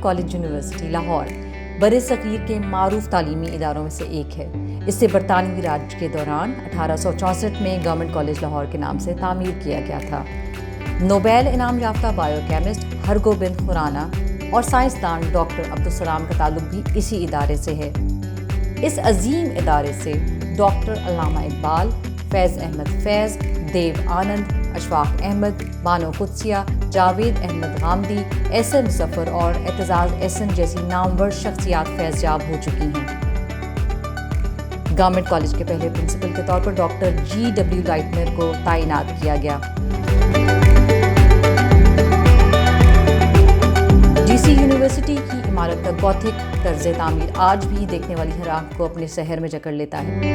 College university Lahore بر صغیر کے معروف تعلیمی اداروں میں سے ایک ہے۔ اسے برطانوی راج کے دوران 1864 میں گورنمنٹ کالج لاہور کے نام سے تعمیر کیا گیا تھا۔ نوبیل انعام یافتہ بائیو کیمسٹ ہرگوبند کھرانہ اور سائنسدان ڈاکٹر عبدالسلام کا تعلق بھی اسی ادارے سے ہے۔ اس عظیم ادارے سے ڈاکٹر علامہ اقبال، فیض احمد فیض، دیو آنند، اشفاق احمد، بانو قدسیہ، جاوید احمد غامدی، ایس ایم ظفر اور اعتزاز احسن جیسی نامور شخصیات فیض یاب ہو چکی ہیں۔ گورنمنٹ کالج کے پہلے پرنسپل کے طور پر ڈاکٹر جی ڈبلیو لائٹنر کو تعینات کیا گیا۔ جی سی یونیورسٹی کی عمارت کا گوتھک طرز تعمیر آج بھی دیکھنے والی ہر آنکھ کو اپنے سحر میں جکڑ لیتا ہے۔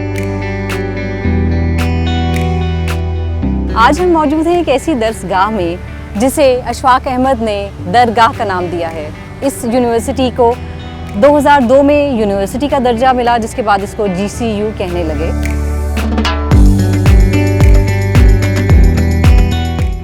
آج ہم موجود ہیں ایک ایسی درسگاہ میں جسے اشفاق احمد نے درگاہ کا نام دیا ہے۔ اس یونیورسٹی کو 2002 میں یونیورسٹی کا درجہ ملا، جس کے بعد اس کو جی سی یو کہنے لگے۔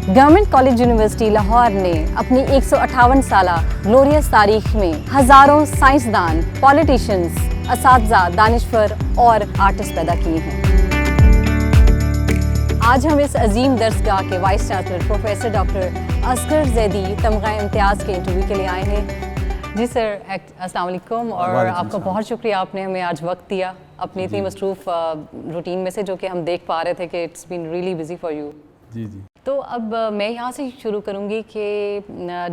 گورنمنٹ کالج یونیورسٹی لاہور نے اپنی 158 سالہ گلوریس تاریخ میں ہزاروں سائنسدان، پولیٹیشنز، اساتذہ، دانشور اور آرٹسٹ پیدا کیے ہیں۔ آج ہم اس عظیم درسگاہ کے vice chancellor professor doctor Asghar Zaidi تمغہ امتیاز کے انٹرویو کے لیے آئے ہیں۔ جی سر، السلام علیکم، اور آپ کا بہت شکریہ، آپ نے ہمیں آج وقت دیا اپنی اتنی مصروف روٹین میں سے، جو کہ ہم دیکھ پا رہے تھے کہ it's been really busy for you. جی۔ تو اب میں یہاں سے شروع کروں گی کہ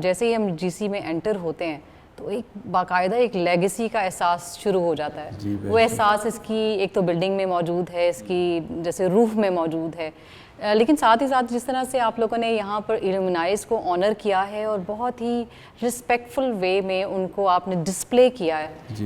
جیسے ہی ہم جی سی میں انٹر ہوتے ہیں تو ایک باقاعدہ ایک لیگیسی کا احساس شروع ہو جاتا ہے۔ وہ احساس اس کی ایک تو بلڈنگ میں موجود ہے، اس کی جیسے روح میں موجود ہے، لیکن ساتھ ہی ساتھ جس طرح سے آپ لوگوں نے یہاں پر ایلومنائز کو آنر کیا ہے اور بہت ہی رسپیکٹفل وے میں ان کو آپ نے ڈسپلے کیا ہے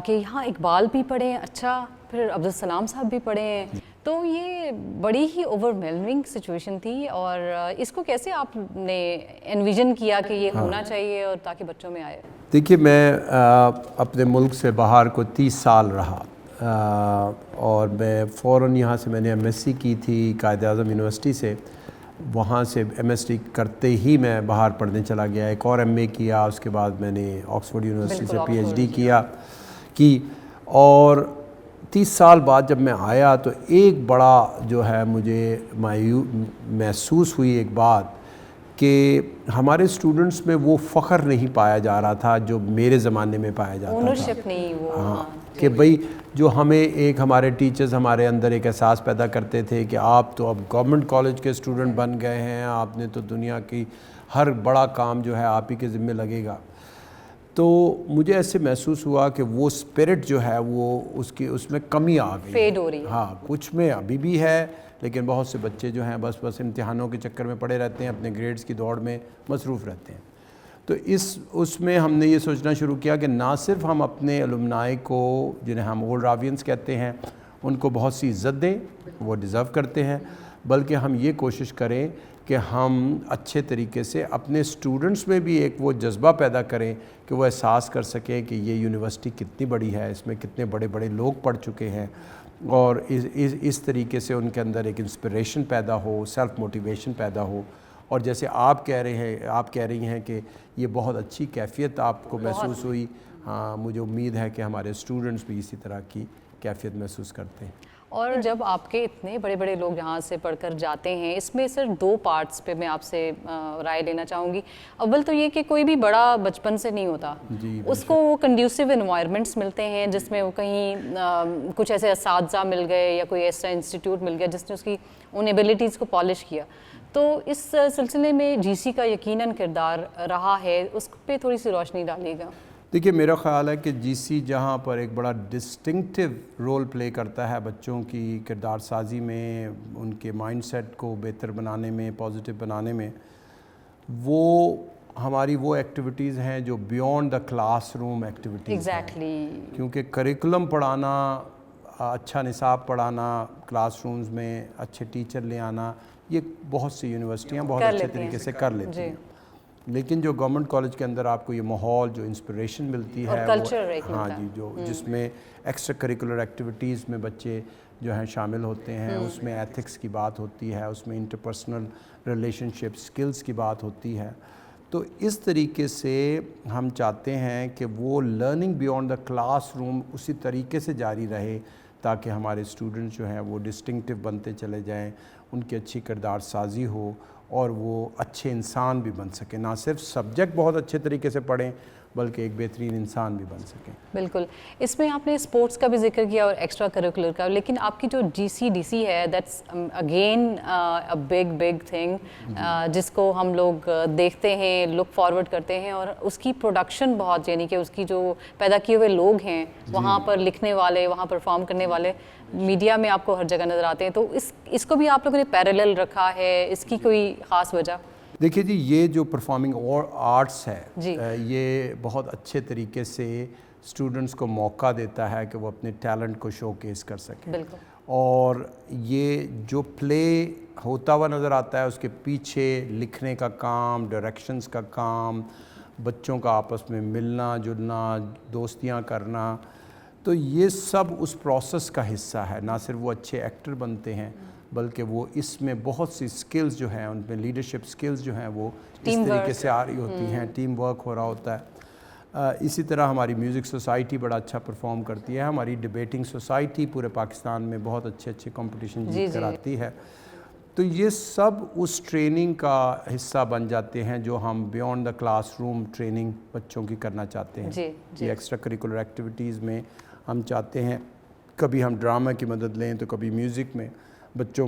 کہ یہاں اقبال بھی پڑھے ہیں، اچھا پھر عبدالسلام صاحب بھی پڑھے ہیں، تو یہ بڑی ہی اوور ویلمنگ سچویشن تھی، اور اس کو کیسے آپ نے انویژن کیا کہ یہ ہونا چاہیے اور تاکہ بچوں میں آئے؟ دیکھیے، میں اپنے ملک سے باہر کو 30 سال رہا، اور میں فوراً یہاں سے میں نے ایم ایس سی کی تھی قائد اعظم یونیورسٹی سے۔ وہاں سے ایم ایس سی کرتے ہی میں باہر پڑھنے چلا گیا، ایک اور ایم اے کیا، اس کے بعد میں نے آکسفورڈ یونیورسٹی سے پی ایچ ڈی کی، اور 30 سال بعد جب میں آیا تو ایک بڑا جو ہے مجھے محسوس ہوئی ایک بات کہ ہمارے اسٹوڈنٹس میں وہ فخر نہیں پایا جا رہا تھا جو میرے زمانے میں پایا جاتا تھا۔ اونرشپ نہیں، وہ کہ بھئی جو ہمارے ٹیچرز ہمارے اندر ایک احساس پیدا کرتے تھے کہ آپ تو اب گورنمنٹ کالج کے اسٹوڈنٹ بن گئے ہیں، آپ نے تو دنیا کی ہر بڑا کام جو ہے آپ ہی کے ذمہ لگے گا۔ تو مجھے ایسے محسوس ہوا کہ وہ اسپرٹ جو ہے وہ اس میں کمی آ گئی، فیڈ ہو رہی ہے۔ ہاں، کچھ میں ابھی بھی ہے، لیکن بہت سے بچے جو ہیں بس امتحانوں کے چکر میں پڑے رہتے ہیں، اپنے گریڈز کی دوڑ میں مصروف رہتے ہیں۔ تو اس میں ہم نے یہ سوچنا شروع کیا کہ نہ صرف ہم اپنے الومنائی کو، جنہیں ہم اولڈ راوینس کہتے ہیں، ان کو بہت سی عزت دیں، وہ ڈیزرو کرتے ہیں، بلکہ ہم یہ کوشش کریں کہ ہم اچھے طریقے سے اپنے اسٹوڈنٹس میں بھی ایک وہ جذبہ پیدا کریں کہ وہ احساس کر سکیں کہ یہ یونیورسٹی کتنی بڑی ہے، اس میں کتنے بڑے بڑے لوگ پڑھ چکے ہیں، اور اس طریقے سے ان کے اندر ایک انسپریشن پیدا ہو، سیلف موٹیویشن پیدا ہو۔ اور جیسے آپ کہہ رہی ہیں کہ یہ بہت اچھی کیفیت آپ کو محسوس ہوئی، ہاں، مجھے امید ہے کہ ہمارے اسٹوڈنٹس بھی اسی طرح کی کیفیت محسوس کرتے ہیں۔ اور جب آپ کے اتنے بڑے بڑے لوگ یہاں سے پڑھ کر جاتے ہیں، اس میں صرف 2 پارٹس پہ میں آپ سے رائے لینا چاہوں گی۔ اول تو یہ کہ کوئی بھی بڑا بچپن سے نہیں ہوتا، اس کو وہ کنڈیوسو انوائرمنٹس ملتے ہیں جس میں وہ کہیں کچھ ایسے اساتذہ مل گئے یا کوئی ایسا انسٹیٹیوٹ مل گیا جس نے اس کی ان ایبلٹیز کو پالش کیا۔ تو اس سلسلے میں جی سی کا یقیناً کردار رہا ہے، اس پہ تھوڑی سی روشنی ڈالیے گا۔ دیکھیے، میرا خیال ہے کہ جی سی جہاں پر ایک بڑا ڈسٹنکٹیو رول پلے کرتا ہے بچوں کی کردار سازی میں، ان کے مائنڈ سیٹ کو بہتر بنانے میں، پازیٹیو بنانے میں، وہ ہماری وہ ایکٹیویٹیز ہیں جو beyond the class room activities ہیں، کیونکہ کریکولم پڑھانا، اچھا نصاب پڑھانا، کلاس رومز میں اچھے ٹیچر لے آنا، یہ بہت سی یونیورسٹیاں بہت اچھے طریقے سے کر لیتی ہیں، لیکن جو گورنمنٹ کالج کے اندر آپ کو یہ ماحول، جو انسپریشن ملتی ہے، ہاں جی، جس میں ایکسٹرا کریکولر ایکٹیویٹیز میں بچے جو ہیں شامل ہوتے ہیں، اس میں ایتھکس کی بات ہوتی ہے، اس میں انٹرپرسنل ریلیشن شپ سکلز کی بات ہوتی ہے، تو اس طریقے سے ہم چاہتے ہیں کہ وہ learning beyond the class room اسی طریقے سے جاری رہے تاکہ ہمارے اسٹوڈنٹس جو ہیں وہ ڈسٹنکٹیو بنتے چلے جائیں, ان کی اچھی کردار سازی ہو اور وہ اچھے انسان بھی بن سکیں, نہ صرف سبجیکٹ بہت اچھے طریقے سے پڑھیں بلکہ ایک بہترین انسان بھی بن سکیں. بالکل. اس میں آپ نے اسپورٹس کا بھی ذکر کیا اور ایکسٹرا کریکولر کا, لیکن آپ کی جو GC/DC ہے that's again a big thing جس کو ہم لوگ دیکھتے ہیں, لک فارورڈ کرتے ہیں, اور اس کی پروڈکشن بہت, یعنی کہ اس کی جو پیدا کیے ہوئے لوگ ہیں وہاں پر لکھنے والے, وہاں پرفارم کرنے والے, میڈیا میں آپ کو ہر جگہ نظر آتے ہیں. تو اس کو بھی آپ لوگوں نے پیرالل رکھا ہے, اس کی کوئی خاص وجہ؟ دیکھیے جی, یہ جو پرفارمنگ آرٹس ہے یہ بہت اچھے طریقے سے اسٹوڈنٹس کو موقع دیتا ہے کہ وہ اپنے ٹیلنٹ کو شو کیس کر سکیں. بالکل. اور یہ جو پلے ہوتا ہوا نظر آتا ہے اس کے پیچھے لکھنے کا کام, ڈائریکشنز کا کام, بچوں کا آپس میں ملنا جلنا, دوستیاں کرنا, تو یہ سب اس پروسیس کا حصہ ہے. نہ صرف وہ اچھے ایکٹر بنتے ہیں بلکہ وہ اس میں بہت سی سکلز جو ہیں, ان میں لیڈرشپ سکلز جو ہیں وہ اس طریقے سے آ رہی ہوتی ہیں, ٹیم ورک ہو رہا ہوتا ہے. اسی طرح ہماری میوزک سوسائٹی بڑا اچھا پرفارم کرتی ہے, ہماری ڈبیٹنگ سوسائٹی پورے پاکستان میں بہت اچھے کمپٹیشن جیت کر آتی ہے. تو یہ سب اس ٹریننگ کا حصہ بن جاتے ہیں جو ہم beyond the class room training بچوں کی کرنا چاہتے ہیں. یہ ایکسٹرا کریکولر ایکٹیویٹیز میں ہم چاہتے ہیں کبھی ہم ڈرامہ کی مدد لیں, تو کبھی میوزک میں بچوں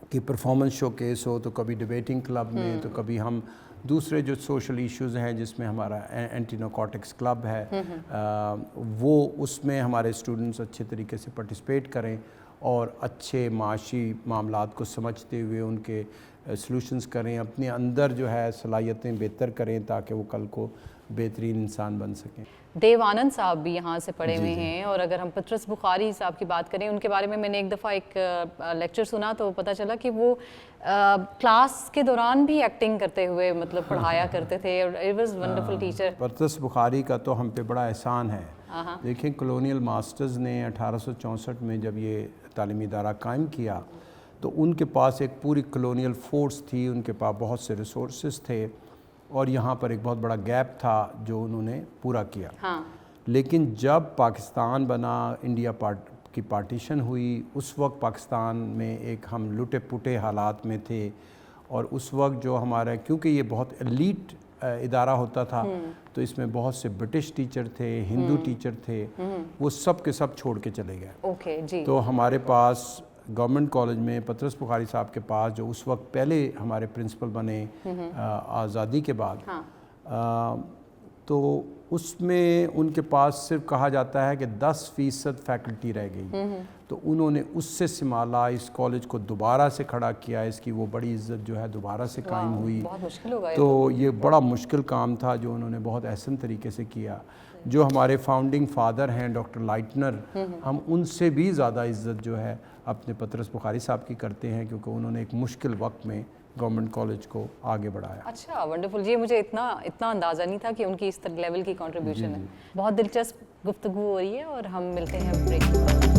کی پرفارمنس شو کیس ہو, تو کبھی ڈبیٹنگ کلب میں, تو کبھی ہم دوسرے جو سوشل ایشوز ہیں جس میں ہمارا اینٹی نارکوٹکس کلب ہے وہ اس میں ہمارے اسٹوڈنٹس اچھے طریقے سے پارٹیسپیٹ کریں اور اچھے معاشی معاملات کو سمجھتے ہوئے ان کے سلوشنز کریں, اپنے اندر جو ہے صلاحیتیں بہتر کریں تاکہ وہ کل کو بہترین انسان بن سکیں. دیو آنند صاحب بھی یہاں سے پڑھے ہوئے ہیں, اور اگر ہم پطرس بخاری صاحب کی بات کریں, ان کے بارے میں نے ایک دفعہ ایک لیکچر سنا تو پتہ چلا کہ وہ کلاس کے دوران بھی ایکٹنگ کرتے ہوئے مطلب پڑھایا کرتے تھے, اور اٹ واز ونڈرفل ٹیچر. پطرس بخاری کا تو ہم پہ بڑا احسان ہے. دیکھیں کلونیل ماسٹرز نے 1864 میں جب یہ تعلیمی ادارہ قائم کیا تو ان کے پاس ایک پوری کلونیل فورس تھی, ان کے پاس بہت سے ریسورسز تھے, اور یہاں پر ایک بہت بڑا گیپ تھا جو انہوں نے پورا کیا. لیکن جب پاکستان بنا, انڈیا کی پارٹیشن ہوئی, اس وقت پاکستان میں ایک ہم لٹے پٹے حالات میں تھے, اور اس وقت جو ہمارا, کیونکہ یہ بہت ایلیٹ ادارہ ہوتا تھا تو اس میں بہت سے برٹش ٹیچر تھے, ہندو ٹیچر تھے, وہ سب کے سب چھوڑ کے چلے گئے. تو ہمارے پاس گورنمنٹ کالج میں پطرس بخاری صاحب کے پاس, جو اس وقت پہلے ہمارے پرنسپل بنے آزادی کے بعد, تو اس میں ان کے پاس صرف کہا جاتا ہے کہ 10% فیکلٹی رہ گئی. تو انہوں نے اس سے سنبھالا, اس کالج کو دوبارہ سے کھڑا کیا, اس کی وہ بڑی عزت جو ہے دوبارہ سے قائم ہوئی. تو یہ بڑا مشکل کام تھا جو انہوں نے بہت احسن طریقے سے کیا. جو ہمارے فاؤنڈنگ فادر ہیں ڈاکٹر لائٹنر, ہم ان سے بھی زیادہ عزت جو ہے اپنے پطرس بخاری صاحب کی کرتے ہیں, کیونکہ انہوں نے ایک مشکل وقت میں گورنمنٹ کالج کو آگے بڑھایا. اچھا, ونڈرفل. یہ مجھے اتنا اندازہ نہیں تھا کہ ان کی اس لیول کی کنٹریبیوشن ہے. بہت دلچسپ گفتگو ہو رہی ہے, اور ہم ملتے ہیں بریک کے بعد.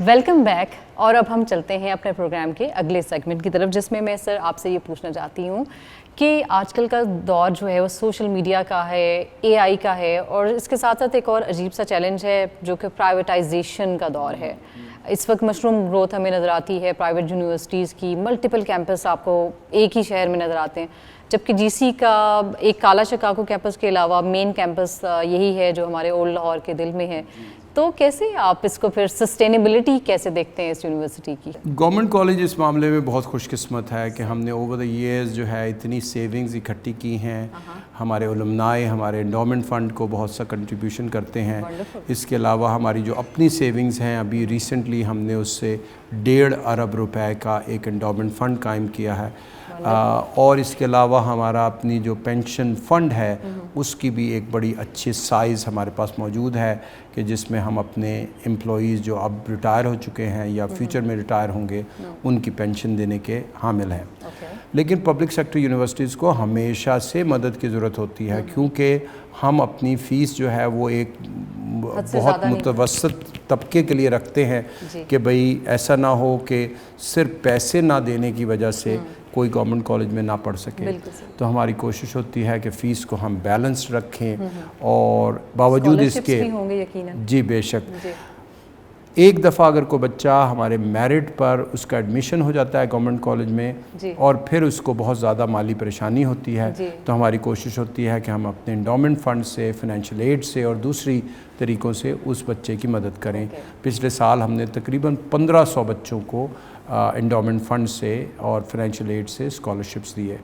Welcome back. اور اب ہم چلتے ہیں اپنے پروگرام کے اگلے سیگمنٹ کی طرف, جس میں میں سر آپ سے یہ پوچھنا چاہتی ہوں کہ آج کل کا دور جو ہے وہ سوشل میڈیا کا ہے, AI کا ہے, اور اس کے ساتھ ساتھ ایک اور عجیب سا چیلنج ہے جو کہ پرائیویٹائزیشن کا دور ہے. اس وقت مشروم گروتھ ہمیں نظر آتی ہے پرائیویٹ یونیورسٹیز کی, ملٹیپل کیمپس آپ کو ایک ہی شہر میں نظر آتے ہیں, جبکہ GC کا ایک کالا شکاکو کیمپس کے علاوہ مین کیمپس یہی ہے جو ہمارے اولڈ لاہور کے دل میں ہے. تو کیسے آپ اس کو پھر سسٹینیبلٹی کیسے دیکھتے ہیں اس یونیورسٹی کی؟ گورنمنٹ کالج اس معاملے میں بہت خوش قسمت ہے کہ ہم نے اوور دا ایئرز جو ہے اتنی سیونگز اکٹھی کی ہیں. ہمارے علمنائے ہمارے انڈومنٹ فنڈ کو بہت سا کنٹریبیوشن کرتے ہیں. اس کے علاوہ ہماری جو اپنی سیونگز ہیں, ابھی ریسنٹلی ہم نے اس سے 1.5 ارب روپے کا ایک انڈومنٹ فنڈ قائم کیا ہے. اور اس کے علاوہ ہمارا اپنی جو پینشن فنڈ ہے اس کی بھی ایک بڑی اچھی سائز ہمارے پاس موجود ہے کہ جس میں ہم اپنے امپلائیز جو اب ریٹائر ہو چکے ہیں یا فیوچر میں ریٹائر ہوں گے ان کی پینشن دینے کے حامل ہیں. لیکن پبلک سیکٹر یونیورسٹیز کو ہمیشہ سے مدد کی ضرورت ہوتی ہے کیونکہ ہم اپنی فیس جو ہے وہ ایک بہت متوسط طبقے کے لیے رکھتے ہیں کہ بھئی ایسا نہ ہو کہ صرف پیسے نہ دینے کی وجہ سے کوئی گورنمنٹ کالج میں نہ پڑھ سکے. تو ہماری کوشش ہوتی ہے کہ فیس کو ہم بیلنس رکھیں اور باوجود اس کے جی بے شک ایک دفعہ اگر کوئی بچہ ہمارے میرٹ پر اس کا ایڈمیشن ہو جاتا ہے گورنمنٹ کالج میں اور پھر اس کو بہت زیادہ مالی پریشانی ہوتی ہے تو ہماری کوشش ہوتی ہے کہ ہم اپنے انڈومنٹ فنڈ سے فنینشیل ایڈ سے اور دوسری طریقوں سے اس بچے کی مدد کریں. پچھلے سال ہم نے تقریباً 1500 بچوں کو انڈومنٹ فنڈ سے اور فنینشیل ایڈ سے اسکالرشپس دیے.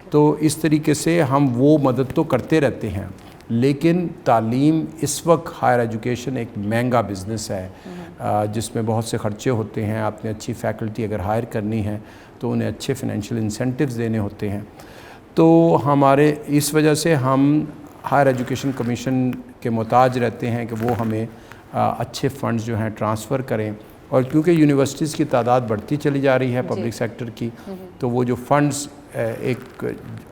تو اس طریقے سے ہم وہ مدد تو کرتے رہتے ہیں لیکن تعلیم اس وقت ہائر ایجوکیشن ایک مہنگا بزنس ہے جس میں بہت سے خرچے ہوتے ہیں. آپ نے اچھی فیکلٹی اگر ہائر کرنی ہے تو انہیں اچھے فنینشیل انسینٹیوز دینے ہوتے ہیں. تو ہمارے اس وجہ سے ہم ہائر ایجوکیشن کمیشن کے محتاج رہتے ہیں کہ وہ ہمیں اچھے فنڈز جو ہیں ٹرانسفر کریں اور کیونکہ یونیورسٹیز کی تعداد بڑھتی چلی جا رہی ہے پبلک سیکٹر کی تو وہ جو فنڈز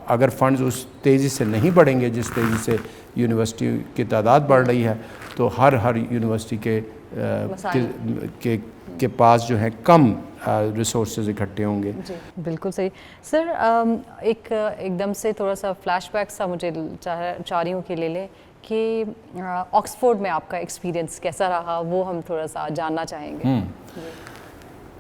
اگر فنڈز اس تیزی سے نہیں بڑھیں گے جس تیزی سے یونیورسٹی کی تعداد بڑھ رہی ہے تو ہر یونیورسٹی کے پاس جو ہے کم ریسورسز اکٹھے ہوں گے. بالکل صحیح سر. ایک دم سے تھوڑا سا فلیش بیک سا مجھے چاہ رہی ہوں کہ لے لیں کہ آکسفورڈ میں آپ کا ایکسپیرینس کیسا رہا وہ ہم تھوڑا سا جاننا چاہیں گے.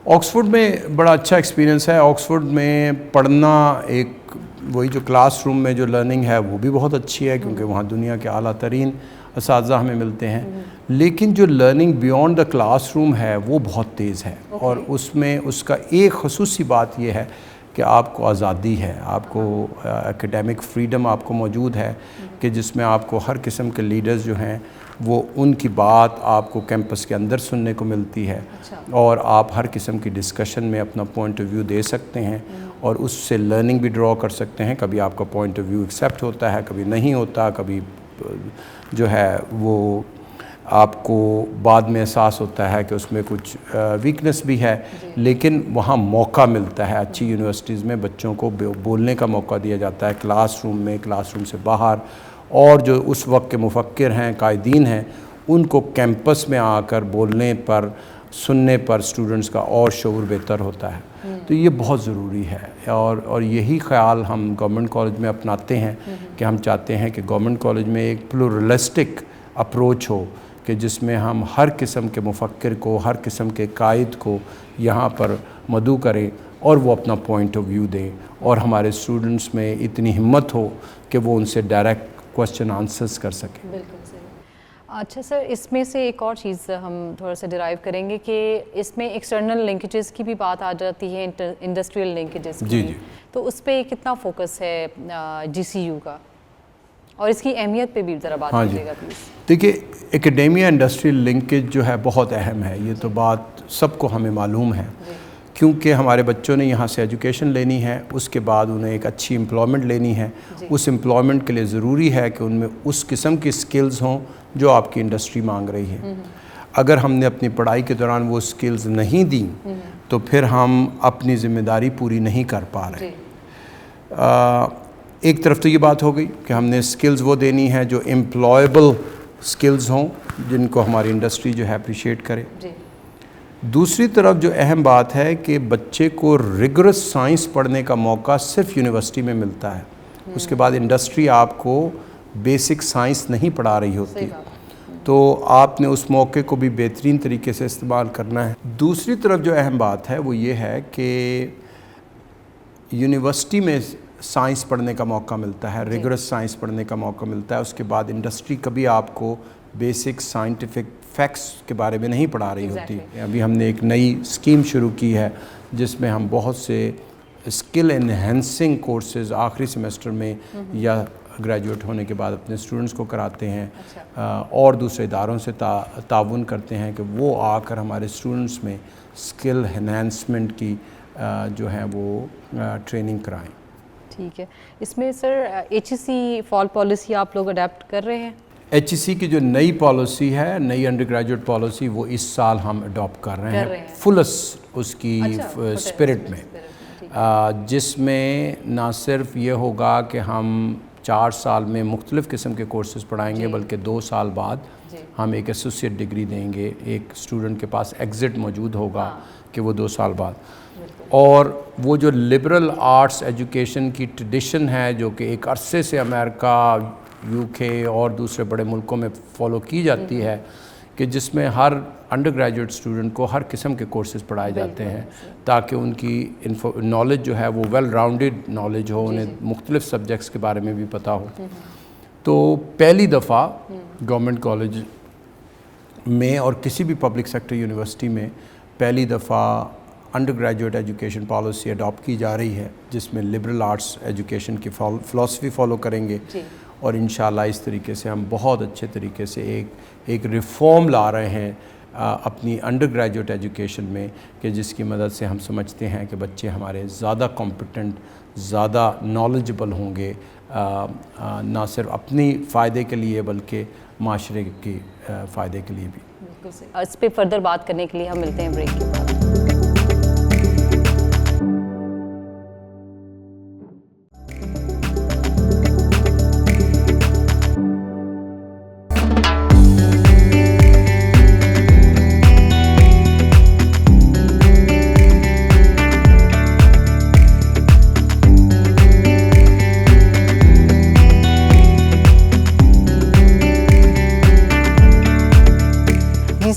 آکسفورڈ میں بڑا اچھا ایکسپیرینس ہے. آکسفورڈ میں پڑھنا ایک وہی جو کلاس روم میں جو لرننگ ہے وہ بھی بہت اچھی ہے کیونکہ وہاں دنیا کے اعلیٰ ترین اساتذہ ہمیں ملتے ہیں لیکن جو learning beyond the class room ہے وہ بہت تیز ہے اور اس میں اس کا ایک خصوصی بات یہ ہے کہ آپ کو آزادی ہے, آپ کو اکیڈیمک فریڈم آپ کو موجود ہے کہ جس میں آپ کو ہر قسم کے لیڈرز جو ہیں وہ ان کی بات آپ کو کیمپس کے اندر سننے کو ملتی ہے اور آپ ہر قسم کی ڈسکشن میں اپنا پوائنٹ آف ویو دے سکتے ہیں اور اس سے لرننگ بھی ڈرا کر سکتے ہیں. کبھی آپ کا پوائنٹ آف ویو ایکسیپٹ ہوتا ہے, کبھی نہیں ہوتا, کبھی جو ہے وہ آپ کو بعد میں احساس ہوتا ہے کہ اس میں کچھ ویکنس بھی ہے لیکن وہاں موقع ملتا ہے. اچھی یونیورسٹیز میں بچوں کو بولنے کا موقع دیا جاتا ہے کلاس روم میں, کلاس روم سے باہر, اور جو اس وقت کے مفکر ہیں قائدین ہیں ان کو کیمپس میں آ کر بولنے پر سننے پر اسٹوڈنٹس کا اور شعور بہتر ہوتا ہے. تو یہ بہت ضروری ہے اور یہی خیال ہم گورنمنٹ کالج میں اپناتے ہیں کہ ہم چاہتے ہیں کہ گورنمنٹ کالج میں ایک پلورلسٹک اپروچ ہو کہ جس میں ہم ہر قسم کے مفکر کو, ہر قسم کے قائد کو یہاں پر مدعو کریں اور وہ اپنا پوائنٹ آف ویو دیں اور ہمارے اسٹوڈنٹس میں اتنی ہمت ہو کہ وہ ان سے ڈائریکٹ کوسچن آنسرز کر سکیں. بالکل صحیح. اچھا سر, اس میں سے ایک اور چیز ہم تھوڑا سا ڈرائیو کریں گے کہ اس میں ایکسٹرنل لنکیجز کی بھی بات آ جاتی ہے, انڈسٹریل لنکیجز کی. جی تو اس پہ کتنا فوکس ہے جی سی یو کا اور اس کی اہمیت پہ بھی ذرا بات کیجیے گا پلیز. دیکھیے ایکیڈیمیا انڈسٹریل لنکیج جو ہے بہت اہم ہے, یہ تو بات سب کو ہمیں معلوم ہے کیونکہ ہمارے بچوں نے یہاں سے ایجوکیشن لینی ہے, اس کے بعد انہیں ایک اچھی امپلائمنٹ لینی ہے. اس امپلائمنٹ کے لیے ضروری ہے کہ ان میں اس قسم کی سکلز ہوں جو آپ کی انڈسٹری مانگ رہی ہے. اگر ہم نے اپنی پڑھائی کے دوران وہ سکلز نہیں دیں تو پھر ہم اپنی ذمہ داری پوری نہیں کر پا رہے. ایک طرف تو یہ بات ہو گئی کہ ہم نے سکلز وہ دینی ہے جو امپلائیبل سکلز ہوں جن کو ہماری انڈسٹری جو ہے اپریشیٹ کرے. دوسری طرف جو اہم بات ہے کہ بچے کو ریگرس سائنس پڑھنے کا موقع صرف یونیورسٹی میں ملتا ہے. اس کے بعد انڈسٹری آپ کو بیسک سائنس نہیں پڑھا رہی ہوتی, تو آپ نے اس موقع کو بھی بہترین طریقے سے استعمال کرنا ہے. دوسری طرف جو اہم بات ہے وہ یہ ہے کہ یونیورسٹی میں سائنس پڑھنے کا موقع ملتا ہے, ریگرس سائنس پڑھنے کا موقع ملتا ہے. اس کے بعد انڈسٹری کبھی آپ کو بیسک سائنٹیفک فیکٹس کے بارے میں نہیں پڑھا رہی ہوتی. ابھی ہم نے ایک نئی اسکیم شروع کی ہے جس میں ہم بہت سے اسکل انہینسنگ کورسز آخری سیمسٹر میں یا گریجویٹ ہونے کے بعد اپنے اسٹوڈنٹس کو کراتے ہیں اور دوسرے اداروں سے تعاون کرتے ہیں کہ وہ آ کر ہمارے اسٹوڈنٹس میں اسکل انہینسمنٹ کی جو ہیں وہ ٹریننگ کرائیں. ٹھیک ہے. اس میں سر HEC فال پالیسی آپ لوگ اڈیپٹ کر رہے ہیں؟ HEC کی جو نئی پالیسی ہے, نئی انڈر گریجویٹ پالیسی, وہ اس سال ہم اڈاپٹ کر رہے ہیں فلس اس کی اسپرٹ میں, جس میں نہ صرف یہ ہوگا کہ ہم 4 سال میں مختلف قسم کے کورسز پڑھائیں گے, بلکہ 2 سال بعد ہم ایک ایسوسیٹ ڈگری دیں گے. ایک اسٹوڈنٹ کے پاس ایگزٹ موجود ہوگا کہ وہ 2 سال بعد. اور وہ جو لبرل آرٹس ایجوکیشن کی ٹریڈیشن ہے, جو کہ ایک عرصے سے امریکہ, UK اور دوسرے بڑے ملکوں میں فالو کی جاتی ہے, کہ جس میں ہر انڈر گریجویٹ اسٹوڈنٹ کو ہر قسم کے کورسز پڑھائے جاتے ہیں تاکہ ان کی نالج جو ہے وہ ویل راؤنڈڈ نالج ہو, انہیں مختلف سبجیکٹس کے بارے میں بھی پتہ ہو. تو پہلی دفعہ گورنمنٹ کالج میں اور کسی بھی پبلک سیکٹر یونیورسٹی میں پہلی دفعہ undergraduate education policy adopt کی جا رہی ہے, جس میں لبرل آرٹس ایجوکیشن کی فلاسفی فالو کریں گے. اور انشاءاللہ اس طریقے سے ہم بہت اچھے طریقے سے ایک ریفارم لا رہے ہیں اپنی انڈر گریجویٹ ایجوکیشن میں, کہ جس کی مدد سے ہم سمجھتے ہیں کہ بچے ہمارے زیادہ کمپیٹنٹ, زیادہ نالجبل ہوں گے, نہ صرف اپنی فائدے کے لیے بلکہ معاشرے کے فائدے کے لیے بھی. اس پہ فردر بات کرنے کے لیے ہم ملتے ہیں بریک کے بعد.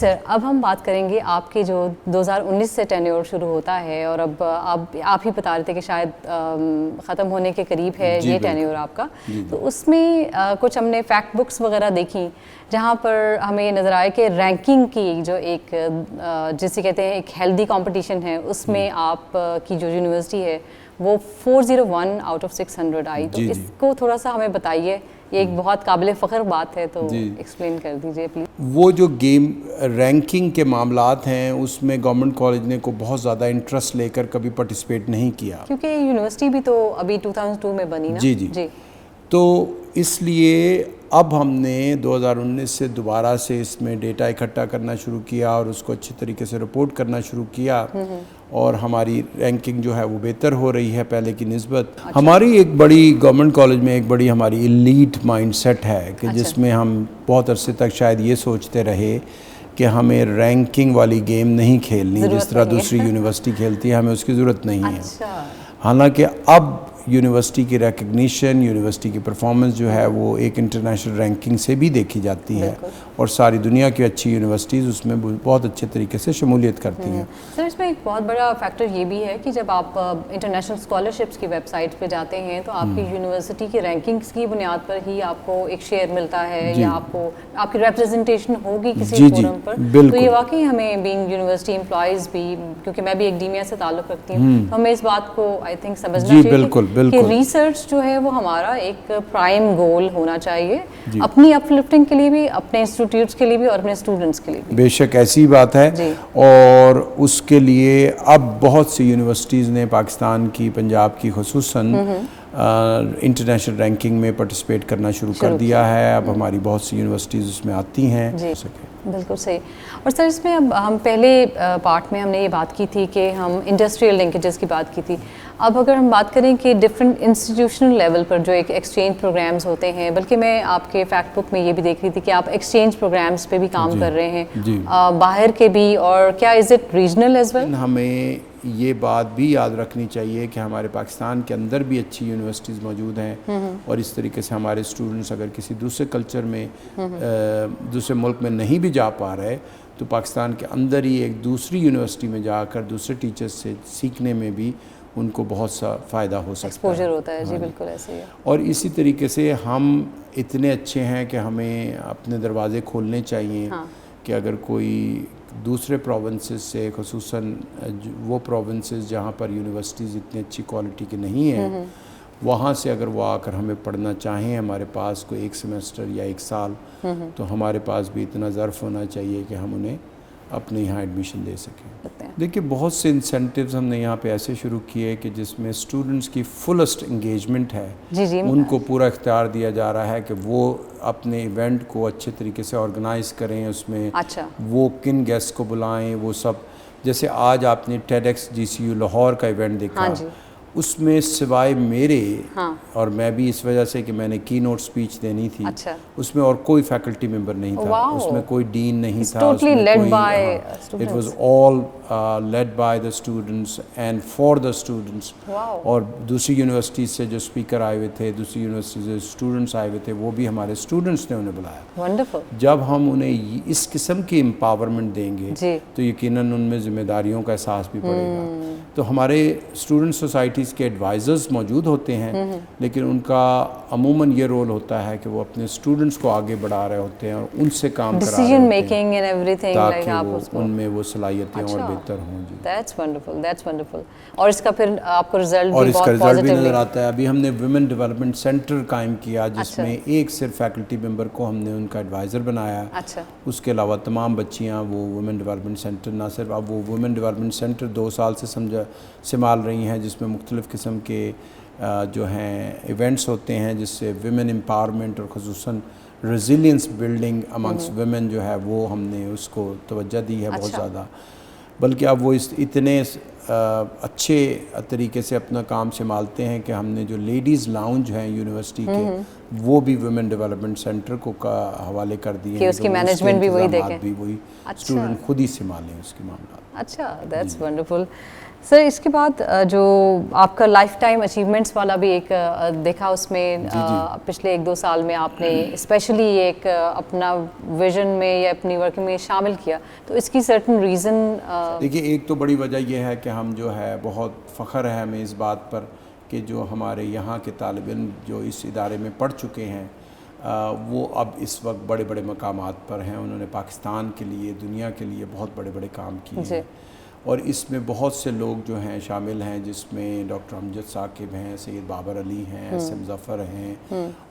سر اب ہم بات کریں گے آپ کے جو 2019 سے ٹینیور شروع ہوتا ہے, اور اب آپ ہی بتا رہے تھے کہ شاید ختم ہونے کے قریب ہے یہ ٹینیور آپ کا. تو اس میں کچھ ہم نے فیکٹ بکس وغیرہ دیکھی جہاں پر ہمیں یہ نظر آیا کہ رینکنگ کی جو ایک جسے کہتے ہیں ایک ہیلدی کمپٹیشن ہے, اس میں آپ کی جو یونیورسٹی ہے وہ 401 آؤٹ آف 600 آئی. تو اس کو تھوڑا سا ہمیں بتائیے, یہ ایک بہت قابل فخر بات ہے, تو ایکسپلین کر دیجئے پلیز. وہ جو گیم رینکنگ کے معاملات ہیں اس میں گورنمنٹ کالج نے کو بہت زیادہ انٹرسٹ لے کر کبھی پارٹیسپیٹ نہیں کیا, کیونکہ یونیورسٹی بھی تو ابھی 2002 میں بنی نا. جی. تو اس لیے اب ہم نے 2019 سے دوبارہ سے اس میں ڈیٹا اکٹھا کرنا شروع کیا اور اس کو اچھے طریقے سے رپورٹ کرنا شروع کیا, اور ہماری رینکنگ جو ہے وہ بہتر ہو رہی ہے پہلے کی نسبت. ہماری ایک بڑی گورنمنٹ کالج میں ایک بڑی ہماری ایلیٹ مائنڈ سیٹ ہے کہ جس میں ہم بہت عرصے تک شاید یہ سوچتے رہے کہ ہمیں رینکنگ والی گیم نہیں کھیلنی جس طرح دوسری یونیورسٹی کھیلتی ہے, ہمیں اس کی ضرورت نہیں ہے. حالانکہ اب یونیورسٹی کی ریکگنیشن, یونیورسٹی کی پرفارمنس جو ہے وہ ایک انٹرنیشنل رینکنگ سے بھی دیکھی جاتی ہے, اور ساری دنیا کی اچھی یونیورسٹیز اس میں بہت اچھے طریقے سے شمولیت کرتی ہیں. سر اس میں ایک بہت بڑا فیکٹر یہ بھی ہے کہ جب آپ انٹرنیشنل اسکالرشپس کی ویب سائٹ پہ جاتے ہیں تو آپ کی یونیورسٹی کی رینکنگس کی بنیاد پر ہی آپ کو ایک شیئر ملتا ہے, یا آپ کی ریپرزنٹیشن ہوگی کسی فورم پر. تو یہ واقعی ہمیں بینگ یونیورسٹی امپلائیز بھی, کیونکہ میں بھی ایکڈیمیا سے تعلق رکھتی ہوں, تو ہمیں اس بات کو آئی تھنک سمجھنا چاہیے کہ ریسرچ جو ہے وہ ہمارا ایک پرائم گول ہونا چاہیے, اپنی اپ لفٹنگ کے لیے بھی, اپنے انسٹیٹیوٹس کے لیے بھی, اور اپنے اسٹوڈنٹس کے لیے بھی. بے شک ایسی بات ہے. اور اس کے لیے اب بہت سی یونیورسٹیز نے پاکستان کی, پنجاب کی خصوصاً, انٹرنیشنل رینکنگ میں پارٹیسپیٹ کرنا شروع کر دیا ہے. اب ہماری بہت سی یونیورسٹیز اس میں آتی ہیں. بالکل صحیح. اور سر اس میں اب ہم پہلے پارٹ میں ہم نے یہ بات کی تھی کہ ہم انڈسٹریل لنکیجز کی بات کی تھی. اب اگر ہم بات کریں کہ ڈفرینٹ انسٹیٹیوشنل لیول پر جو ایک ایکسچینج پروگرامز ہوتے ہیں, بلکہ میں آپ کے فیکٹ بک میں یہ بھی دیکھ رہی تھی کہ آپ ایکسچینج پروگرامز پہ بھی کام کر رہے ہیں, باہر کے بھی, اور کیا is it regional as well? ہمیں یہ بات بھی یاد رکھنی چاہیے کہ ہمارے پاکستان کے اندر بھی اچھی یونیورسٹیز موجود ہیں, اور اس طریقے سے ہمارے اسٹوڈنٹس اگر کسی دوسرے کلچر میں, دوسرے ملک میں نہیں بھی جا پا رہے, تو پاکستان کے اندر ہی ایک دوسری یونیورسٹی میں جا کر دوسرے ٹیچرز سے سیکھنے میں بھی ان کو بہت سا فائدہ ہو سکتا ہے, ایکسپوجر ہوتا ہے. جی بالکل ایسے ہی ہے. اور اسی طریقے سے ہم اتنے اچھے ہیں کہ ہمیں اپنے دروازے کھولنے چاہیے کہ اگر کوئی دوسرے پروونسز سے, خصوصاً وہ پروونسز جہاں پر یونیورسٹیز اتنی اچھی کوالٹی کی نہیں ہیں, وہاں سے اگر وہ آ کر ہمیں پڑھنا چاہیں ہمارے پاس کوئی 1 سیمسٹر یا 1 سال, تو ہمارے پاس بھی اتنا ظرف ہونا چاہیے کہ ہم انہیں اپنے یہاں ایڈمیشن دے سکیں. دیکھیے بہت سے انسینٹیوز ہم نے یہاں پہ ایسے شروع کیے کہ جس میں اسٹوڈنٹس کی فلسٹ انگیجمنٹ ہے. ان کو پورا اختیار دیا جا رہا ہے کہ وہ اپنے ایونٹ کو اچھے طریقے سے آرگنائز کریں. اس میں وہ کن گیسٹ کو بلائیں, وہ سب. جیسے آج آپ نے ٹیڈ ایکس GCU لاہور کا ایونٹ دیکھا, اس میں سوائے میرے اور میں بھی اس وجہ سے کہ میں نے کی نوٹ سپیچ دینی تھی, اس میں اور کوئی فیکلٹی ممبر نہیں تھا, اس میں کوئی ڈین نہیں تھا, it was all led by the students and for the students. اور دوسری یونیورسٹیز سے جو اسپیکر آئے ہوئے تھے, دوسری یونیورسٹیز سے اسٹوڈنٹس آئے ہوئے تھے, وہ بھی ہمارے اسٹوڈنٹس نے انہیں بلایا. جب ہم انہیں اس قسم کی امپاورمنٹ دیں گے تو یقیناً ان میں ذمہ داریوں کا احساس بھی پڑے گا. تو ہمارے اسٹوڈنٹ سوسائٹیز کے ایڈوائزرز موجود ہوتے ہیں, لیکن ان کا عموماً یہ رول ہوتا ہے کہ وہ اپنے اسٹوڈنٹس کو آگے بڑھا رہے ہوتے ہیں اور ان سے کام کرا رہے ہوتے ہیں تاکہ ان میں وہ صلاحیتیں اور بہتر ہوں. That's wonderful, that's wonderful. اور اس کا پھر آپ کو رزلٹ اور اس کا رزلٹ بھی نظر آتا ہے. ابھی ہم نے ویمن ڈیولپمنٹ سینٹر قائم کیا جس میں ایک صرف فیکلٹی ممبر کو ہم نے ان کا ایڈوائزر بنایا. اس کے علاوہ تمام بچیاں وہ ویمن ڈیولپمنٹ سینٹر, نہ صرف اب وہ ویمن ڈیولپمنٹ سینٹر 2 سال سے سنبھال رہی ہیں, جس میں مختلف قسم کے جو ہیں ایونٹس ہوتے ہیں جس سے ویمن امپاورمنٹ اور خصوصاً ریزیلینس بلڈنگ امنگس ویمن جو ہے وہ ہم نے اس کو توجہ دی ہے بہت زیادہ. بلکہ اب وہ اتنے اچھے طریقے سے اپنا کام سنبھالتے ہیں کہ ہم نے جو لیڈیز لاؤنج ہیں یونیورسٹی کے وہ بھی ویمن ڈیولپمنٹ سینٹر کو حوالے کر دیے ہیں, اس کی مینجمنٹ بھی وہی دیکھیں, بھی وہی اسٹوڈنٹ خود ہی سنبھالیں اس کے معاملات. اچھا, دیٹس ونڈرفل. سر اس کے بعد جو آپ کا لائف ٹائم اچیومنٹس والا بھی ایک دیکھا, اس میں پچھلے 1-2 سال میں آپ نے اسپیشلی ایک اپنا ویژن میں یا اپنی ورکنگ میں شامل کیا, تو اس کی سرٹن ریزن؟ دیکھیے ایک تو بڑی وجہ یہ ہے کہ ہم جو ہے بہت فخر ہے ہمیں اس بات پر کہ جو ہمارے یہاں کے طالب علم جو اس ادارے میں پڑھ چکے ہیں وہ اب اس وقت بڑے بڑے مقامات پر ہیں. انہوں نے پاکستان کے لیے, دنیا کے لیے بہت بڑے بڑے کام کیے ہیں, اور اس میں بہت سے لوگ جو ہیں شامل ہیں, جس میں ڈاکٹر امجد ثاقب ہیں, سید بابر علی ہیں, SM ظفر ہیں,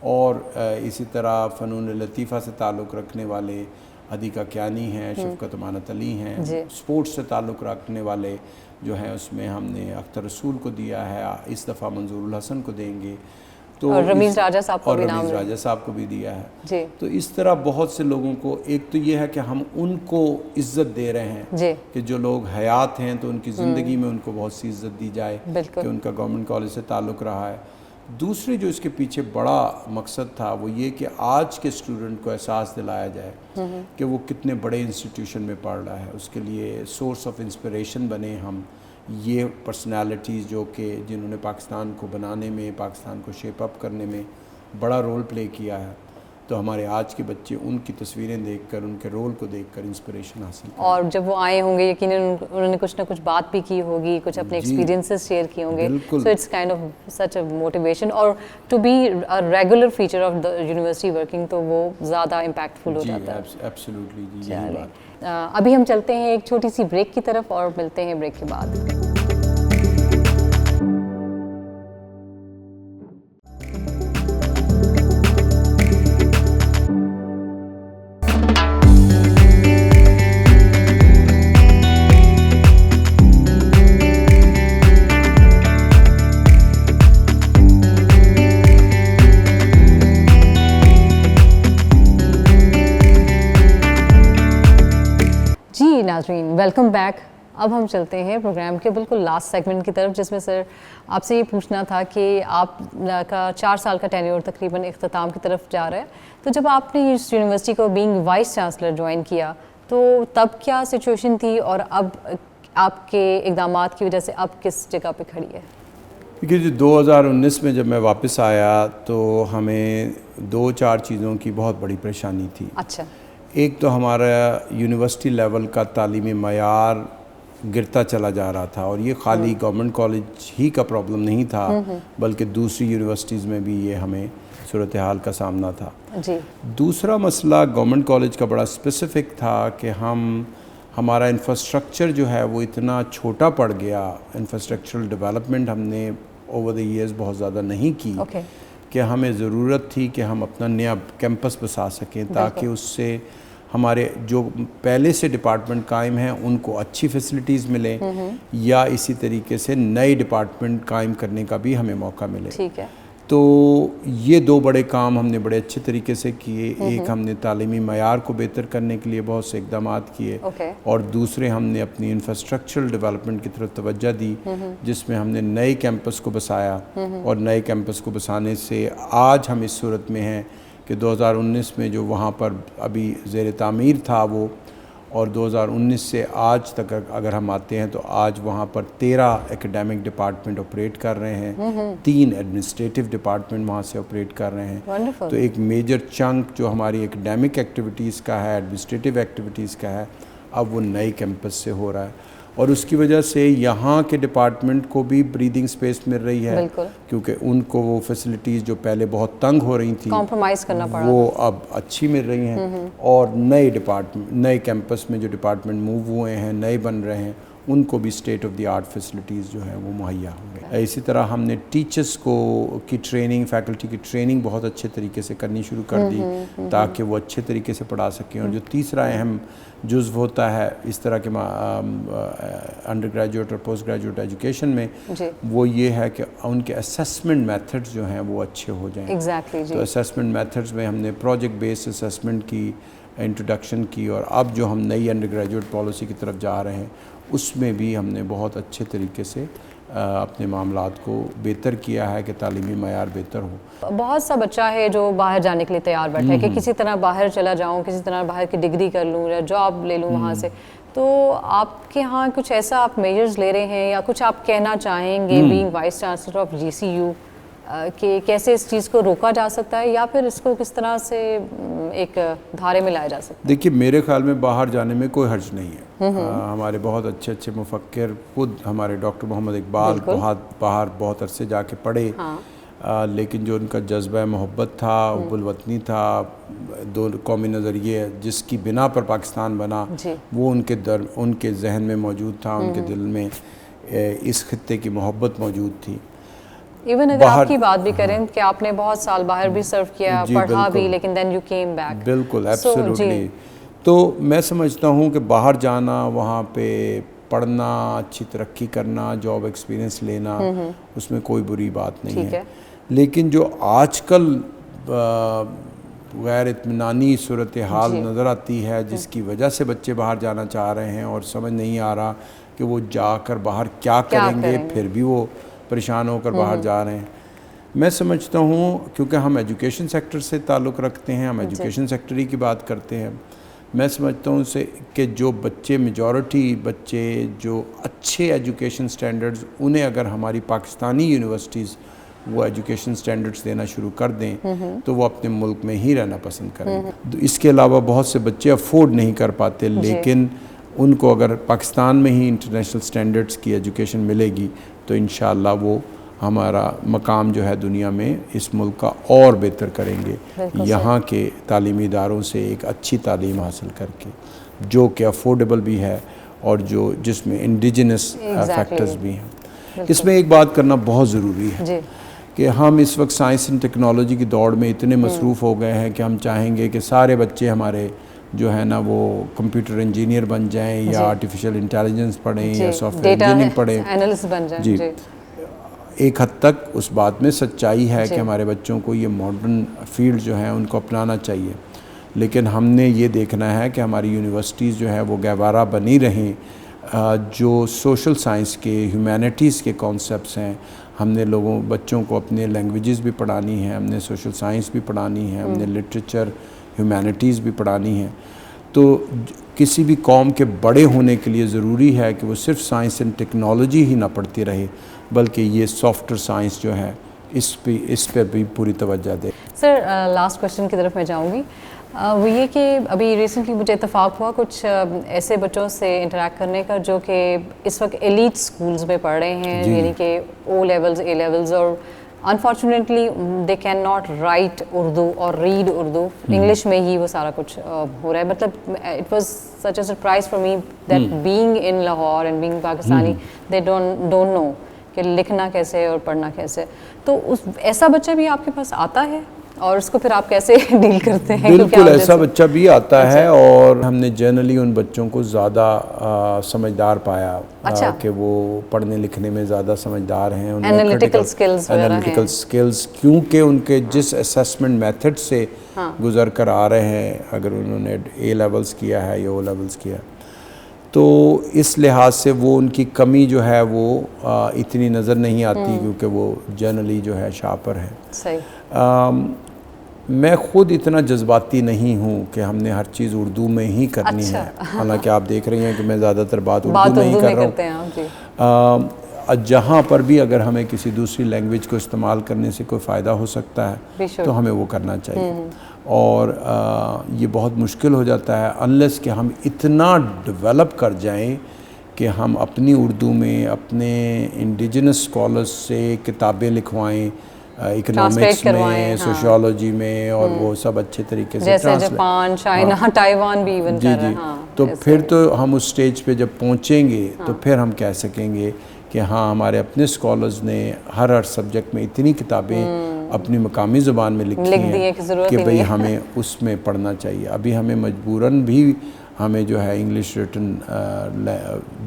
اور اسی طرح فنون لطیفہ سے تعلق رکھنے والے حدیقہ کیانی ہیں, شفقت امانت علی ہیں, سپورٹس سے تعلق رکھنے والے جو ہیں اس میں ہم نے اختر رسول کو دیا ہے, اس دفعہ منظور الحسن کو دیں گے, تو اور رمیز راجہ صاحب کو بھی رمیز راجہ صاحب کو بھی دیا ہے. تو اس طرح بہت سے لوگوں کو, ایک تو یہ ہے کہ ہم ان کو عزت دے رہے ہیں کہ جو لوگ حیات ہیں تو ان کی زندگی میں ان کو بہت سی عزت دی جائے کہ ان کا گورنمنٹ کالج سے تعلق رہا ہے. دوسری جو اس کے پیچھے بڑا مقصد تھا وہ یہ کہ آج کے اسٹوڈنٹ کو احساس دلایا جائے کہ وہ کتنے بڑے انسٹیٹیوشن میں پڑھ رہا ہے, اس کے لیے سورس آف انسپریشن بنے ہم. یہ پرسنالٹیز جو کہ جنہوں نے پاکستان کو بنانے میں, پاکستان کو شیپ اپ کرنے میں بڑا رول پلے کیا ہے, تو ہمارے آج کے بچے ان کی تصویریں دیکھ کر, ان کے رول کو دیکھ کر انسپریشن حاصل کریں. اور جب وہ آئے ہوں گے یقیناً انہوں نے کچھ نہ کچھ بات بھی کی ہوگی, کچھ اپنے ایکسپیرینسز شیئر کیے ہوں گے, so it's kind of such a motivation, اور to be a regular feature of the university working تو وہ زیادہ امپیکٹفل ہو جاتا ہے. ایبسلیوٹلی جی, یہی بات. ابھی ہم چلتے ہیں ایک چھوٹی سی بریک کی طرف اور ملتے ہیں بریک کے بعد. ناظرین ویلکم بیک. اب ہم چلتے ہیں پروگرام کے بالکل لاسٹ سیگمنٹ کی طرف, جس میں سر آپ سے یہ پوچھنا تھا کہ آپ کا 4 سال کا ٹینیور تقریباً اختتام کی طرف جا رہا ہے, تو جب آپ نے اس یونیورسٹی کو بینگ وائس چانسلر جوائن کیا تو تب کیا سچویشن تھی, اور اب آپ کے اقدامات کی وجہ سے اب کس جگہ پہ کھڑی ہے؟ کیونکہ 2019 میں جب میں واپس آیا تو ہمیں 2-4 چیزوں کی بہت بڑی پریشانی تھی. اچھا. ایک تو ہمارا یونیورسٹی لیول کا تعلیمی معیار گرتا چلا جا رہا تھا, اور یہ خالی گورنمنٹ کالج ہی کا پرابلم نہیں تھا بلکہ دوسری یونیورسٹیز میں بھی یہ ہمیں صورتحال کا سامنا تھا. دوسرا مسئلہ گورنمنٹ کالج کا بڑا اسپیسیفک تھا کہ ہمارا انفراسٹرکچر جو ہے وہ اتنا چھوٹا پڑ گیا, انفراسٹرکچرل ڈیولپمنٹ ہم نے اوور دی ایئرز بہت زیادہ نہیں کی, کہ ہمیں ضرورت تھی کہ ہم اپنا نیا کیمپس بسا سکیں تاکہ اس سے ہمارے جو پہلے سے ڈپارٹمنٹ قائم ہیں ان کو اچھی فیسلٹیز ملیں یا اسی طریقے سے نئے ڈپارٹمنٹ قائم کرنے کا بھی ہمیں موقع ملے. ٹھیک ہے. تو یہ 2 بڑے کام ہم نے بڑے اچھے طریقے سے کیے. ایک ہم نے تعلیمی معیار کو بہتر کرنے کے لیے بہت سے اقدامات کیے اور دوسرے ہم نے اپنی انفراسٹرکچرل ڈیولپمنٹ کی طرف توجہ دی جس میں ہم نے نئے کیمپس کو بسایا اور نئے کیمپس کو بسانے سے آج ہم اس صورت میں ہیں کہ 2019 میں جو وہاں پر ابھی زیر تعمیر تھا وہ اور 2019 سے آج تک اگر ہم آتے ہیں تو آج وہاں پر 13 ایکیڈیمک ڈپارٹمنٹ آپریٹ کر رہے ہیں, 3 ایڈمنسٹریٹو ڈپارٹمنٹ وہاں سے آپریٹ کر رہے ہیں. تو ایک میجر چنک جو ہماری ایکیڈیمک ایکٹیویٹیز کا ہے, ایڈمنسٹریٹو ایکٹیویٹیز کا ہے, اب وہ نئے کیمپس سے ہو رہا ہے اور اس کی وجہ سے یہاں کے ڈپارٹمنٹ کو بھی بریدنگ سپیس مل رہی ہے کیونکہ ان کو وہ فیسلٹیز جو پہلے بہت تنگ ہو رہی تھیں کمپرومائز کرنا پڑا وہ اب اچھی مل رہی ہیں اور نئے کیمپس میں جو ڈپارٹمنٹ موو ہوئے ہیں, نئے بن رہے ہیں, ان کو بھی state of the art facilities جو ہیں وہ مہیا ہوں گے. اسی طرح ہم نے ٹیچرس کی ٹریننگ, فیکلٹی کی ٹریننگ بہت اچھے طریقے سے کرنی شروع کر دی تاکہ وہ اچھے طریقے سے پڑھا سکیں. اور جو تیسرا اہم جزو ہوتا ہے اس طرح کے انڈر گریجویٹ اور پوسٹ گریجویٹ ایجوکیشن میں وہ یہ ہے کہ ان کے اسیسمنٹ میتھڈز جو ہیں وہ اچھے ہو جائیں. تو اسیسمنٹ میتھڈز میں ہم نے پروجیکٹ بیسڈ اسیسمنٹ کی انٹروڈکشن کی اور اب جو ہم نئی انڈر گریجویٹ پالیسی کی طرف جا رہے ہیں اس میں بھی ہم نے بہت اچھے طریقے سے اپنے معاملات کو بہتر کیا ہے کہ تعلیمی معیار بہتر ہو. بہت سا بچہ ہے جو باہر جانے کے لیے تیار بیٹھا ہے کہ کسی طرح باہر چلا جاؤں, کسی طرح باہر کی ڈگری کر لوں یا جاب لے لوں وہاں سے. تو آپ کے ہاں کچھ ایسا آپ میجرز لے رہے ہیں یا کچھ آپ کہنا چاہیں گے being vice chancellor of GCU کہ کیسے اس چیز کو روکا جا سکتا ہے یا پھر اس کو کس طرح سے ایک دھارے میں لایا جا سکتا ہے؟ دیکھیے میرے خیال میں باہر جانے میں کوئی حرج نہیں ہے. ہمارے بہت اچھے مفکر خود ہمارے ڈاکٹر محمد اقبال باہر بہت عرصے جا کے پڑھے لیکن جو ان کا جذبہ محبت تھا, حب الوطنی تھا, 2 قومی نظریے جس کی بنا پر پاکستان بنا وہ ان کے ذہن میں موجود تھا, ان کے دل میں اس خطے کی محبت موجود تھی. ایون اگر آپ کی بات بھی کریں کہ آپ نے بہت سال باہر بھی سرو کیا, پڑھا بھی, لیکن then you came back. بالکل ایبسولوٹلی. تو میں سمجھتا ہوں کہ باہر جانا, وہاں پہ پڑھنا, اچھی ترقی کرنا, جاب ایکسپیرینس لینا اس میں کوئی بری بات نہیں ہے. لیکن جو آج کل غیر اطمینانی صورتحال نظر آتی ہے جس کی وجہ سے بچے باہر جانا چاہ رہے ہیں اور سمجھ نہیں آ رہا کہ وہ جا کر باہر کیا کریں گے, پھر بھی وہ پریشان ہو کر باہر جا رہے ہیں. میں سمجھتا ہوں کیونکہ ہم ایجوکیشن سیکٹر سے تعلق رکھتے ہیں, ہم ایجوکیشن سیکٹر ہی کی بات کرتے ہیں, میں سمجھتا ہوں سے کہ جو بچے میجورٹی بچے جو اچھے ایجوکیشن سٹینڈرڈز انہیں اگر ہماری پاکستانی یونیورسٹیز وہ ایجوکیشن سٹینڈرڈز دینا شروع کر دیں تو وہ اپنے ملک میں ہی رہنا پسند کریں. اس کے علاوہ بہت سے بچے افورڈ نہیں کر پاتے لیکن ان کو اگر پاکستان میں ہی انٹرنیشنل سٹینڈرڈز کی ایجوکیشن ملے گی تو انشاءاللہ وہ ہمارا مقام جو ہے دنیا میں اس ملک کا اور بہتر کریں گے یہاں کے تعلیمی اداروں سے ایک اچھی تعلیم حاصل کر کے جو کہ افورڈیبل بھی ہے اور جس میں انڈیجنس فیکٹرز بھی ہیں. اس میں ایک بات کرنا بہت ضروری ہے کہ ہم اس وقت سائنس اینڈ ٹیکنالوجی کی دوڑ میں اتنے مصروف ہو گئے ہیں کہ ہم چاہیں گے کہ سارے بچے ہمارے جو ہے نا وہ کمپیوٹر انجینئر بن جائیں یا آرٹیفیشل انٹیلیجنس پڑھیں یا سافٹ ویئر انجینئرنگ پڑھیں. جی ایک حد تک اس بات میں سچائی ہے کہ ہمارے بچوں کو یہ ماڈرن فیلڈ جو ہیں ان کو اپنانا چاہیے لیکن ہم نے یہ دیکھنا ہے کہ ہماری یونیورسٹیز جو ہے وہ گہوارہ بنی رہیں. جو سوشل سائنس کے ہیومینٹیز کے کانسیپٹس ہیں ہم نے بچوں کو اپنے لینگویجز بھی پڑھانی ہیں, ہم نے سوشل سائنس بھی پڑھانی ہے, ہم نے لٹریچر ہیومینٹیز بھی پڑھانی ہیں. تو کسی بھی قوم کے بڑے ہونے کے لیے ضروری ہے کہ وہ صرف سائنس اینڈ ٹیکنالوجی ہی نہ پڑھتی رہے بلکہ یہ سافٹ ویئر سائنس جو ہے اس پہ بھی پوری توجہ دے. سر لاسٹ کویشچن کی طرف میں جاؤں گی, وہ یہ کہ ابھی ریسنٹلی مجھے اتفاق ہوا کچھ ایسے بچوں سے انٹریکٹ کرنے کا جو کہ اس وقت ایلیٹ سکولز میں پڑھ رہے ہیں یعنی کہ او لیولز اے لیولز اور unfortunately they can not right Urdu اور ریڈ اردو, انگلش میں ہی وہ سارا کچھ ہو رہا ہے. مطلب it was such a surprise for me that being in Lahore and being Pakistani they don't know کہ لکھنا کیسے اور پڑھنا کیسے. تو ایسا بچہ بھی آپ کے پاس آتا ہے اور اس کو پھر آپ کیسے ڈیل کرتے ہیں؟ بالکل ایسا بچہ بھی آتا ہے، اور ہم نے جنرلی ان بچوں کو زیادہ سمجھدار پایا کہ وہ پڑھنے لکھنے میں زیادہ سمجھدار ہیں، انالیٹیکل سکلز کیونکہ ان کے جس اسیسمنٹ میتھڈ سے گزر کر آ رہے ہیں، اگر انہوں نے اے لیولز کیا ہے یا او لیولز کیا، تو اس لحاظ سے وہ ان کی کمی جو ہے وہ اتنی نظر نہیں آتی، کیونکہ وہ جنرلی جو ہے شارپر ہے. صحیح. میں خود اتنا جذباتی نہیں ہوں کہ ہم نے ہر چیز اردو میں ہی کرنی ہے، حالانکہ آپ دیکھ رہی ہیں کہ میں زیادہ تر بات اردو میں ہی کر رہا ہوں. جہاں پر بھی اگر ہمیں کسی دوسری لینگویج کو استعمال کرنے سے کوئی فائدہ ہو سکتا ہے تو ہمیں وہ کرنا چاہیے، اور یہ بہت مشکل ہو جاتا ہے انلیس کہ ہم اتنا ڈیولپ کر جائیں کہ ہم اپنی اردو میں اپنے انڈیجنس اسکالرس سے کتابیں لکھوائیں، اکنامکس میں، سوشیولوجی میں، اور وہ سب اچھے طریقے سے جیسے جاپان، چائنا، تائیوان بھی ایون کر رہے ہیں. تو پھر تو ہم اس سٹیج پہ جب پہنچیں گے تو پھر ہم کہہ سکیں گے کہ ہاں ہمارے اپنے اسکالرز نے ہر سبجیکٹ میں اتنی کتابیں اپنی مقامی زبان میں لکھی ہیں کہ بھئی ہمیں اس میں پڑھنا چاہیے. ابھی ہمیں مجبوراً بھی ہمیں جو ہے انگلش ریٹن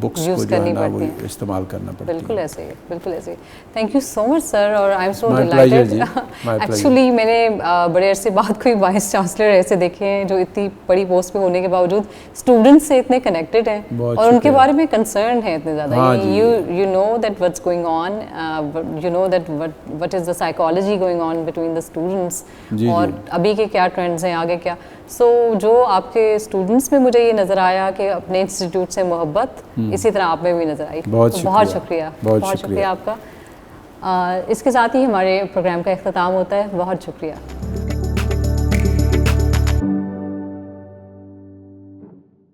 بکس کو جو ہے نا وہ استعمال کرنا پڑتا ہے. بالکل ایسے ہی، بالکل ایسے ہی. تھینک یو سو مچ سر، اور I am so delighted. Actually میں نے بڑے عرصے بعد کوئی وائس چانسلر ایسے دیکھے ہیں جو اتنی بڑی پوسٹ پہ ہونے کے باوجود اسٹوڈنٹس سے اتنے کنیکٹڈ ہیں اور ان کے بارے میں کنسرنڈ ہیں اتنے زیادہ. You know that what's going on, you know that what is the psychology going on between the students, اور ابھی کے کیا ٹرینڈز ہیں، آگے کیا. سو جو آپ کے اسٹوڈنٹس میں مجھے یہ نظر آیا کہ اپنے انسٹیٹیوٹ سے محبت، اسی طرح آپ میں بھی نظر آئی. بہت شکریہ، بہت شکریہ آپ کا. اس کے ساتھ ہی ہمارے پروگرام کا اختتام ہوتا ہے. بہت شکریہ.